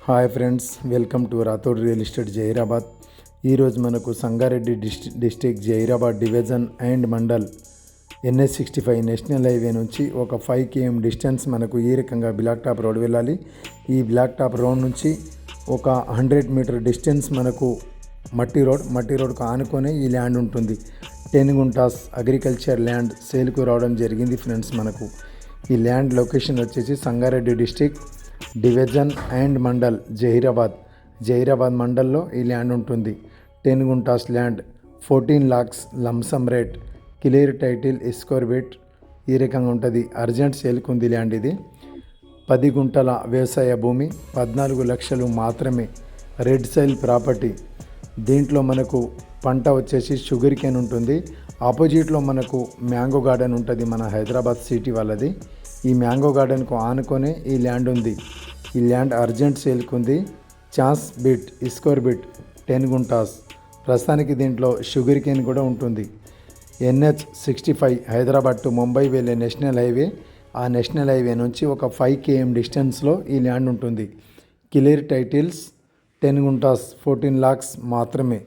Hi friends, welcome to Rathod real estate Zaheerabad. ఈరోజు మనకు Sangareddy district Zaheerabad division and mandal NH65 national highway నుంచి ఒక 5 km డిస్టెన్స్ మనకు ఈ రకంగా బ్లాక్ టాప్ రోడ్ వెళ్ళాలి. ఈ బ్లాక్ టాప్ రోడ్ నుంచి ఒక 100 మీటర్ డిస్టెన్స్ మనకు మట్టి రోడ్కు ఆనుకొని ఈ ల్యాండ్ ఉంటుంది. 10 గుంటాస్ అగ్రికల్చర్ ల్యాండ్ సేల్కు రావడం జరిగింది ఫ్రెండ్స్. మనకు ఈ ల్యాండ్ లొకేషన్ వచ్చేసి Sangareddy district division and mandal Zaheerabad మండల్లో ఈ ల్యాండ్ ఉంటుంది. 10 guntas land, 14 lakhs lump sum rate, clear title, square bit ఈ రకంగా ఉంటుంది. అర్జెంట్ సేల్కు ఉంది ల్యాండ్. ఇది 10 గుంటల వ్యవసాయ భూమి, 14 లక్షలు మాత్రమే. Red సైల్ property. దీంట్లో మనకు పంట వచ్చేసి షుగర్ కేన్ ఉంటుంది. ఆపోజిట్లో మనకు మ్యాంగో గార్డెన్ ఉంటుంది, మన హైదరాబాద్ సిటీ వాళ్ళది. ఈ మ్యాంగో గార్డెన్కు ఆనుకొనే ఈ ల్యాండ్ ఉంది. ఈ ల్యాండ్ అర్జెంట్ సేల్కు ఉంది. Chance bit, square bit, 10 guntas. ప్రస్తుతానికి దీంట్లో షుగర్ కేన్ కూడా ఉంటుంది. NH65 హైదరాబాద్ టు ముంబై వెళ్ళే నేషనల్ హైవే. ఆ నేషనల్ హైవే నుంచి ఒక 5 km డిస్టెన్స్లో ఈ ల్యాండ్ ఉంటుంది. క్లియర్ టైటిల్స్, 10 గుంటాస్, 14 lakhs మాత్రమే.